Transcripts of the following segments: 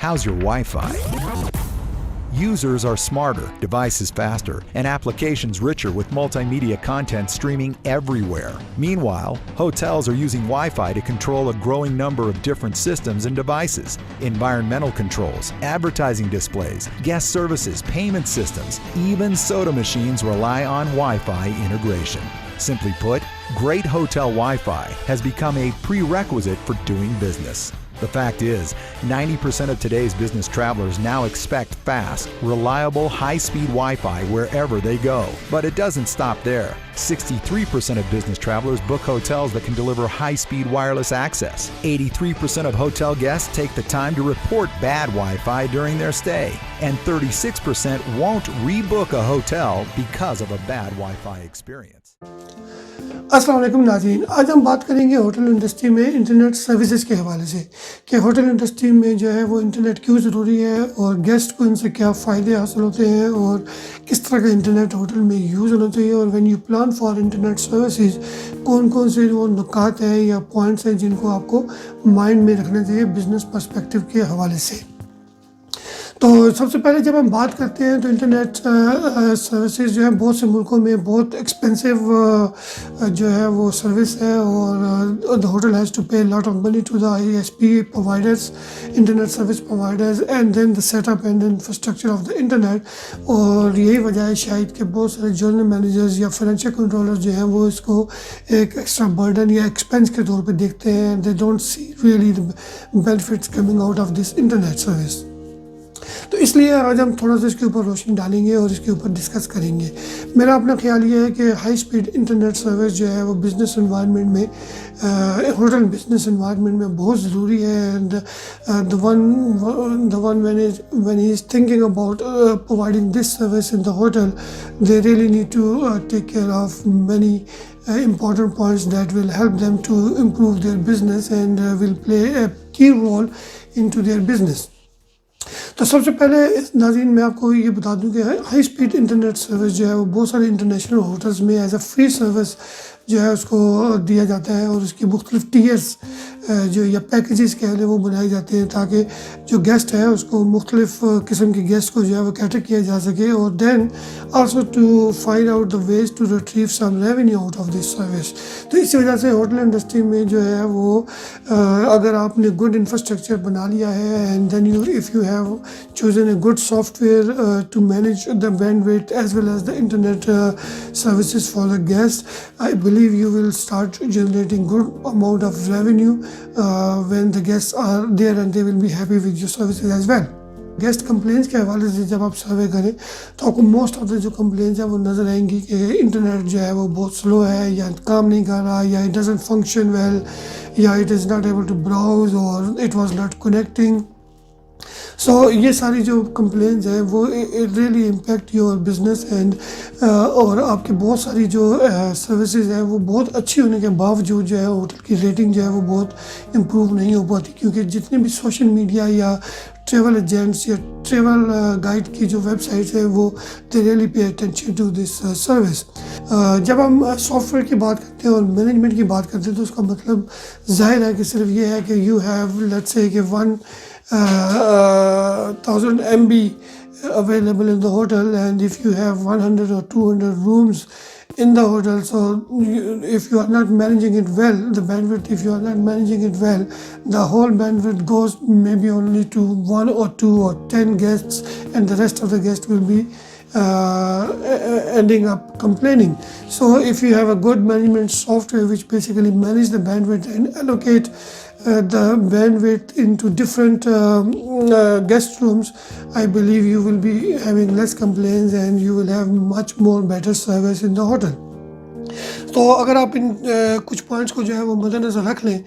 How's your Wi-Fi? Users are smarter, devices faster, and applications richer with multimedia content streaming everywhere. Meanwhile, hotels are using Wi-Fi to control a growing number of different systems and devices. Environmental controls, advertising displays, guest services, payment systems, even soda machines rely on Wi-Fi integration. Simply put, great hotel Wi-Fi has become a prerequisite for doing business. The fact is, 90% of today's business travelers now expect fast, reliable, high-speed Wi-Fi wherever they go. But it doesn't stop there. 63% of business travelers book hotels that can deliver high-speed wireless access. 83% of hotel guests take the time to report bad Wi-Fi during their stay. And 36% won't rebook a hotel because of a bad Wi-Fi experience. السلام علیکم ناظرین، آج ہم بات کریں گے hotel industry میں internet services کے حوالے سے کہ ہوٹل انڈسٹری میں جو ہے وہ انٹرنیٹ کیوں ضروری ہے اور گیسٹ کو ان سے کیا فائدے حاصل ہوتے ہیں اور کس طرح کا انٹرنیٹ ہوٹل میں یوز ہونا چاہیے، اور when you plan for internet services کون کون سے وہ نکات ہیں یا پوائنٹس ہیں جن کو آپ کو مائنڈ میں رکھنا چاہیے بزنس پرسپیکٹو کے حوالے سے۔ تو سب سے پہلے جب ہم بات کرتے ہیں تو انٹرنیٹ سروسز جو ہے بہت سے ملکوں میں بہت ایکسپینسو جو ہے وہ سروس ہے، اور the hotel has to pay a lot of money to the ISP providers, internet service providers, and then the setup and the infrastructure of the internet. اور یہی وجہ ہے شاید کہ بہت سارے جنرل مینیجرز یا فائنینشیل کنٹرولر جو ہیں وہ اس کو ایک ایکسٹرا برڈن یا ایکسپینس کے طور پہ دیکھتے ہیں. they don't see really the benefits coming out of this internet service. تو اس لیے آج ہم تھوڑا سا اس کے اوپر روشنی ڈالیں گے اور اس کے اوپر ڈسکس کریں گے. میرا اپنا خیال یہ ہے کہ ہائی سپیڈ انٹرنیٹ سروس جو ہے وہ بزنس انوائرمنٹ میں ہوٹل بزنس انوائرمنٹ میں بہت ضروری ہے. And the one when he is thinking about providing this service in the hotel, they really need to take care of many important points that will help them to improve their business and will play a key role into their business. تو سب سے پہلے ناظرین میں آپ کو یہ بتا دوں کہ ہائی سپیڈ انٹرنیٹ سروس جو ہے وہ بہت سارے انٹرنیشنل ہوٹلز میں ایز اے فری سروس جو ہے اس کو دیا جاتا ہے، اور اس کی مختلف ٹیئرز جو یا پیکیجز کہہ لیں وہ بنائے جاتے ہیں تاکہ جو گیسٹ ہے اس کو مختلف قسم کے گیسٹ کو جو ہے وہ کیٹر کیا جا سکے، اور then also to find out the ways to retrieve some revenue out of this service. تو اسی وجہ سے ہوٹل انڈسٹری میں جو ہے وہ اگر آپ نے گڈ انفراسٹرکچر بنا لیا ہے and then if you have chosen a good software to manage the bandwidth as well as the internet services for the guests, I believe you will start generating good amount of revenue when the guests are there and they will be happy with your services as well. Guest complaints کے حوالے سے جب آپ survey کریں تو آپ کو most of the جو کمپلینس ہیں وہ نظر آئیں گی کہ انٹرنیٹ جو ہے وہ بہت سلو ہے، یا کام نہیں کر رہا، یا اٹ ڈزنٹ فنکشن ویل، یا it is not able to browse, اور it was not connecting. So یہ ساری جو کمپلینس ہیں وہ really impact your business and اور آپ کی بہت ساری جو سروسز ہیں وہ بہت اچھی ہونے کے باوجود جو ہے ہوٹل کی ریٹنگ جو ہے وہ بہت امپروو نہیں ہو پاتی، کیونکہ جتنے بھی سوشل میڈیا یا ٹریول ایجنٹس یا ٹریول گائیڈ کی جو ویب سائٹس ہیں وہ they really pay attention to this service. جب ہم سافٹ ویئر کی بات کرتے ہیں اور مینجمنٹ کی بات کرتے ہیں تو اس کا مطلب ظاہر ہے کہ صرف یہ ہے کہ یو ہیو لیٹس سے کہ 1000 MB available in the hotel, and if you have 100 or 200 rooms in the hotel, so if you are not managing it well, the bandwidth, if you are not managing it well, the whole bandwidth goes maybe only to 1 or 2 or 10 guests, and the rest of the guests will be ending up complaining. So if you have a good management software which basically manage the bandwidth and allocate the bandwidth into different guest rooms, I believe you will be having less complaints and you will have much more better service in the hotel. تو اگر آپ ان کچھ points کو جو ہے وہ مد نظر رکھ لیں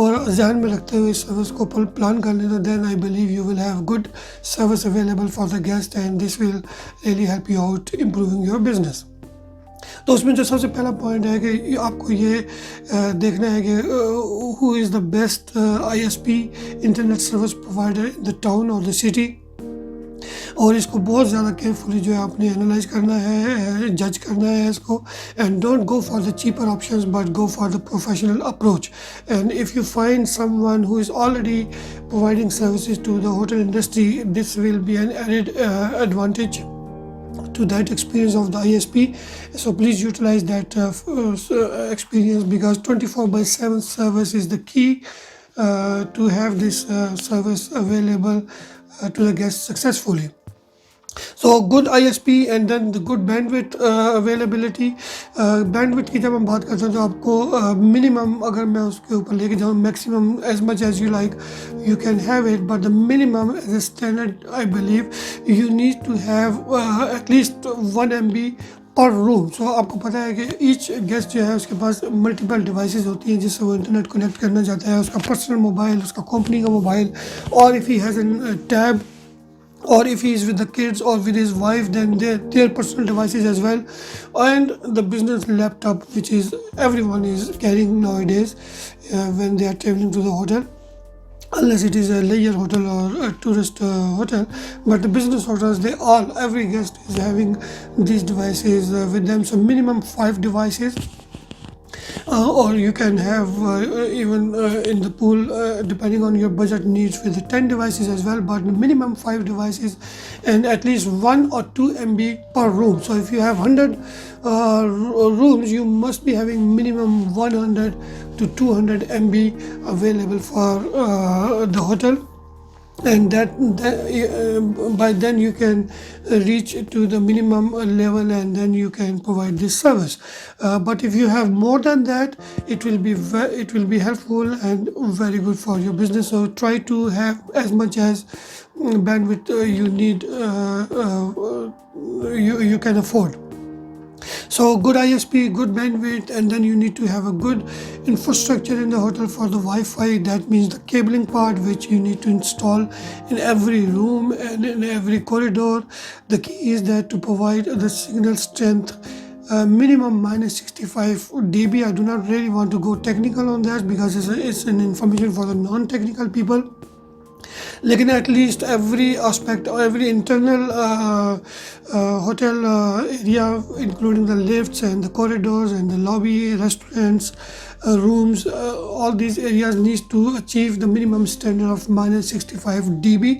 اور ذہن میں رکھتے ہوئے اس سروس کو پلان کر لیں تو then I believe you will have good service available for the guest and this will really help you out improving your business. تو اس میں جو سب سے پہلا پوائنٹ ہے کہ آپ کو یہ دیکھنا ہے کہ who is the best ISP internet service provider in the town اور دا سٹی. اور اس کو بہت زیادہ کیئرفلی جو ہے آپ نے انالائز کرنا ہے, جج کرنا ہے اس کو. And don't go for the cheaper options but go for the professional approach. And if you find someone who is already providing services to the hotel industry, this will be an added advantage to that experience of the ISP. So please utilize that experience, because 24/7 service is the key to have this service available to the guests successfully. So good ISP and then the good bandwidth availability. Bandwidth کی جب ہم بات کرتے ہیں تو آپ کو minimum, اگر میں اس کے اوپر لے کے جاؤں, maximum as much as you like you can have it, but the minimum as a standard I believe you need to have at least 1 MB پر روم. سو آپ کو پتہ ہے کہ ایچ گیسٹ جو ہے اس کے پاس ملٹیپل ڈیوائسز ہوتی ہیں جس سے وہ انٹرنیٹ کنیکٹ کرنا چاہتا ہے, اس کا پرسنل موبائل, اس کا کمپنی کا موبائل, اور if he has a tab, or if he is with the kids or with his wife, then their personal devices as well, and the business laptop which is everyone is carrying nowadays when they are traveling to the hotel, unless it is a leisure hotel or a tourist hotel. But the business hotels, every guest is having these devices with them. So minimum 5 devices, or you can have even in the pool, depending on your budget needs, with the 10 devices as well, but minimum 5 devices and at least 1 or 2 MB per room. So if you have 100 rooms, you must be having minimum 100 to 200 MB available for the hotel, and that by then you can reach to the minimum level, and then you can provide this service. But if you have more than that, it will be helpful and very good for your business. So try to have as much as bandwidth you need, you can afford. So good ISP, good bandwidth, and then you need to have a good infrastructure in the hotel for the Wi-Fi. That means the cabling part, which you need to install in every room and in every corridor. The key is that to provide the signal strength minimum -65 dB. I do not really want to go technical on that because it's an information for the non-technical people. لیکن at least every aspect, every internal hotel area including the lifts and the corridors and the lobby, restaurants, rooms, all these areas needs to achieve the minimum standard of -65 dB.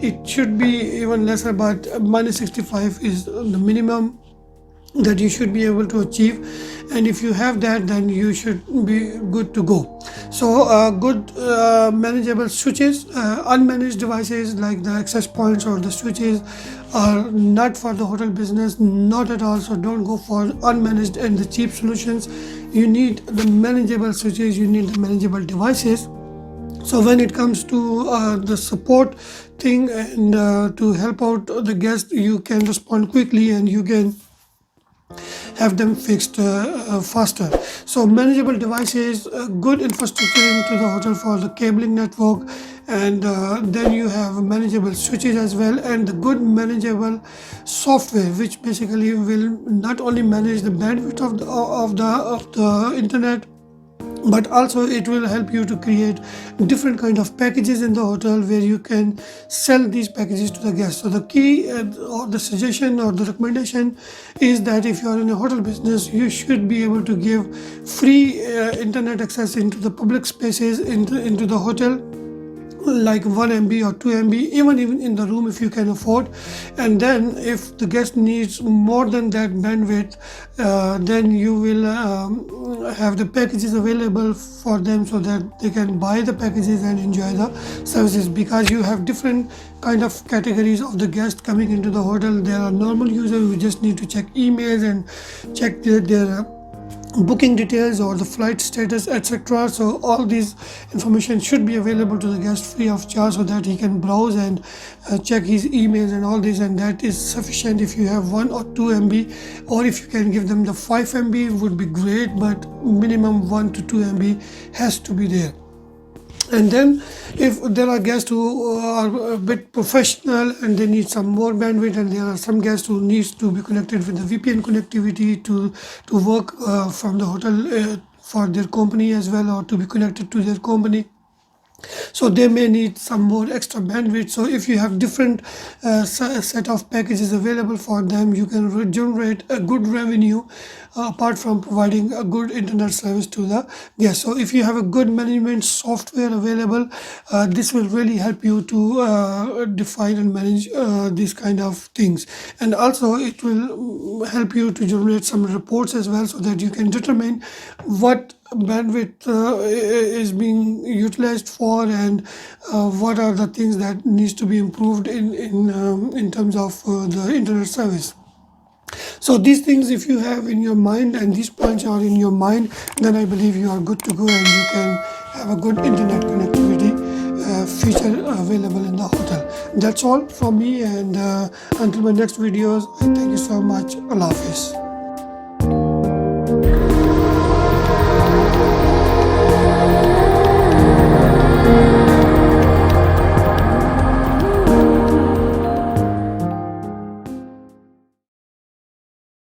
It should be even lesser, but -65 is the minimum that you should be able to achieve, and if you have that, then you should be good to go. So good manageable switches. Unmanaged devices like the access points or the switches are not for the hotel business, not at all. So don't go for unmanaged and the cheap solutions. You need the manageable switches, you need the manageable devices. So when it comes to the support thing and to help out the guest, you can respond quickly and you can have them fixed faster. So manageable devices, good infrastructure into the hotel for the cabling network, and then you have manageable switches as well, and the good manageable software, which basically will not only manage the bandwidth of the internet, but also it will help you to create different kind of packages in the hotel where you can sell these packages to the guests. So the key or the suggestion or the recommendation is that if you are in a hotel business, you should be able to give free internet access into the public spaces into the hotel, like 1 MB or 2 MB, even in the room if you can afford. And then if the guest needs more than that bandwidth, then you will have the packages available for them so that they can buy the packages and enjoy the services, because you have different kind of categories of the guests coming into the hotel. There are normal users who just need to check emails and check their booking details or the flight status, etc. So all these information should be available to the guest free of charge, so that he can browse and check his emails and all this, and that is sufficient. If you have 1 or 2 MB, or if you can give them the 5 MB would be great, but minimum 1 to 2 MB has to be there. And then if there are guests who are a bit professional and they need some more bandwidth, and there are some guests who needs to be connected with the VPN connectivity to work from the hotel for their company as well, or to be connected to their company, so they may need some more extra bandwidth. So if you have different set of packages available for them, you can generate a good revenue apart from providing a good internet service to the guests. So if you have a good management software available, this will really help you to define and manage these kind of things. And also it will help you to generate some reports as well, so that you can determine what bandwidth is being utilized for, and what are the things that needs to be improved in terms of the internet service. So these things, if you have in your mind and these points are in your mind, then I believe you are good to go, and you can have a good internet connectivity feature available in the hotel. That's all from me, and until my next videos, I thank you so much. Allah Hafiz.